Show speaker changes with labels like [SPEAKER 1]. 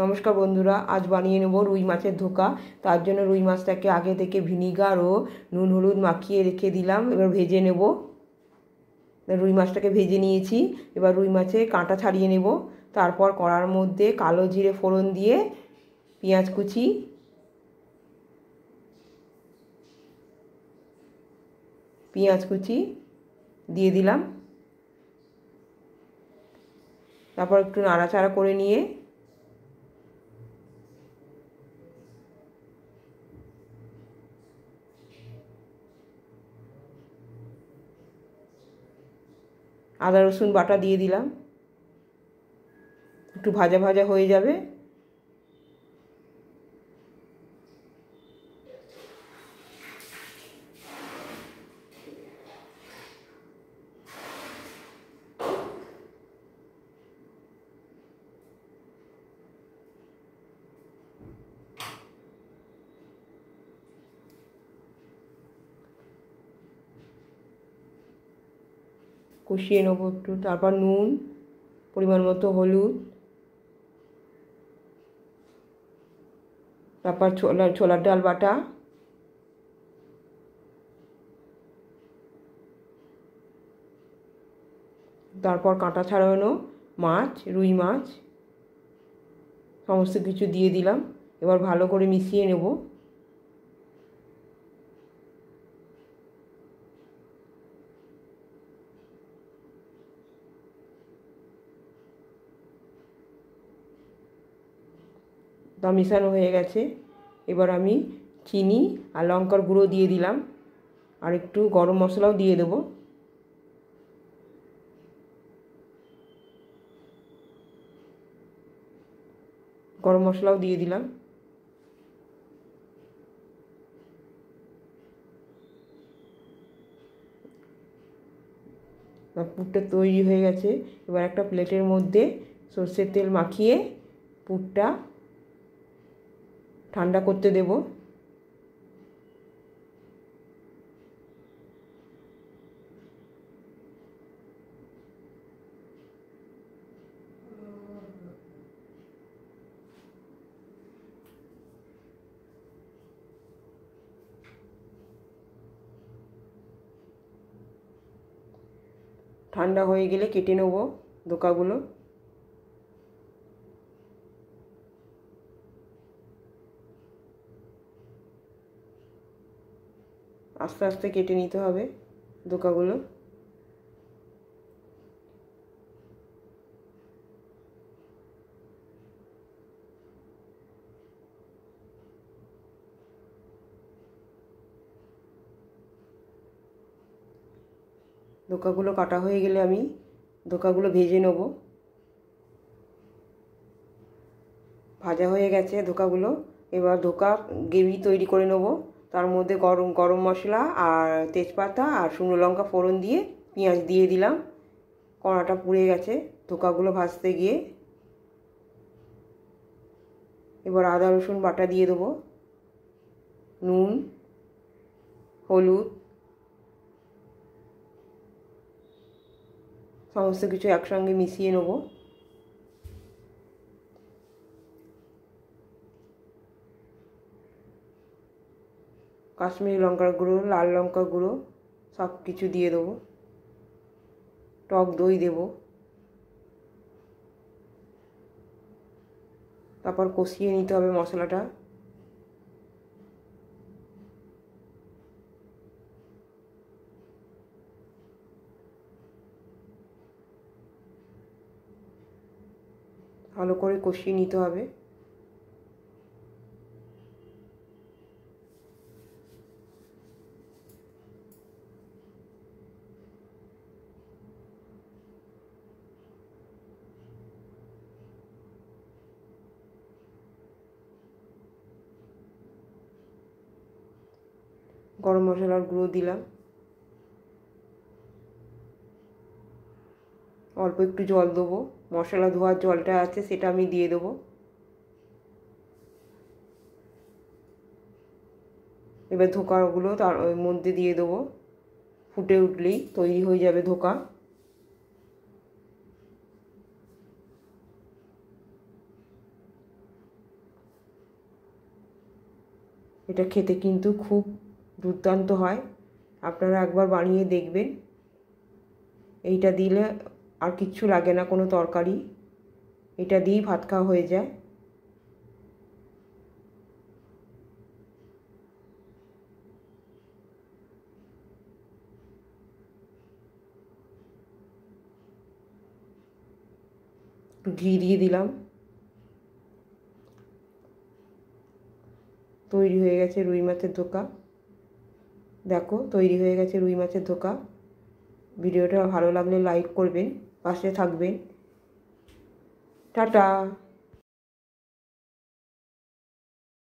[SPEAKER 1] নমস্কার বন্ধুরা, আজ বানিয়ে নেব রুই মাছের ধোকা। তার জন্য রুই মাছটাকে আগে থেকে ভিনিগার ও নুন হলুদ মাখিয়ে রেখে দিলাম। এবার ভেজে নেব। রুই মাছটাকে ভেজে নিয়েছি। এবার রুই মাছের কাঁটা ছাড়িয়ে নেব। তারপর কড়ার মধ্যে কালো জিরে ফোড়ন দিয়ে পেঁয়াজ কুচি দিয়ে দিলাম। তারপর একটু নাড়াচাড়া করে নিয়ে আদা রসুন বাটা দিয়ে দিলাম। একটু ভাজা ভাজা হয়ে যাবে। কষিয়ে নেবো একটু। তারপর নুন, পরিমাণ মতো হলুদ, তারপর ছোলার ডাল বাটা, তারপর কাঁটা ছাড়ানো মাছ, রুই মাছ সমস্ত কিছু দিয়ে দিলাম। এবার ভালো করে মিশিয়ে নেব। তা মেশানো হয়ে গেছে। এবার আমি চিনি আর লঙ্কার গুঁড়ো দিয়ে দিলাম, আর একটু গরম মশলাও দিয়ে দেবো। গরম মশলাও দিয়ে দিলাম। পুরটা তৈরি হয়ে গেছে। এবার একটা প্লেটের মধ্যে সর্ষের তেল মাখিয়ে পুরটা ঠান্ডা করতে দেব। ঠান্ডা হয়ে গেলে কেটে নেব ধোকাগুলো। আস্তে আস্তে কেটে নিতে হবে ধোকাগুলো। ধোকাগুলো কাটা হয়ে গেলে আমি ধোকাগুলো ভেজে নেব। ভাজা হয়ে গেছে ধোকাগুলো। এবার ধোকা গ্রেভি তৈরি করে নেব। তার মধ্যে গরম মশলা আর তেজপাতা আর শুকনো লঙ্কা ফোড়ন দিয়ে পেঁয়াজ দিয়ে দিলাম। কড়াটা পুড়ে গেছে ধোকাগুলো ভাজতে গিয়ে। এবার আদা রসুন বাটা দিয়ে দেবো, নুন, হলুদ, সমস্ত কিছু একসঙ্গে মিশিয়ে নেব। কাশ্মীরি লঙ্কার গুঁড়ো, লাল লঙ্কার গুঁড়ো সব কিছু দিয়ে দেবো। টক দই দেব। তারপর কষিয়ে নিতে হবে মশলাটা। ভালো করে কষিয়ে নিতে হবে। গরম মশলার গুঁড়ো দিলাম। অল্প একটু জল দেবো। মশলা ধোয়ার জলটা আছে সেটা আমি দিয়ে দেবো। এবার ধোকাগুলো তার মধ্যে দিয়ে দেবো। ফুটে উঠলেই তৈরি হয়ে যাবে ধোকা। এটা খেতে কিন্তু খুব দুর্দান্ত হয়, আপনারা একবার বানিয়ে দেখবেন। এইটা দিলে আর কিচ্ছু লাগে না, কোনো তরকারি, এটা দিয়েই ভাত খাওয়া হয়ে যায়। একটু ঘি দিয়ে দিলাম। তৈরি হয়ে গেছে রুই মাছের ধোকা। দেখো তৈরি হয়ে গেছে রুই মাছের ধোকা। ভিডিওটা ভালো লাগলে লাইক করবেন, পাশে থাকবেন। টাটা।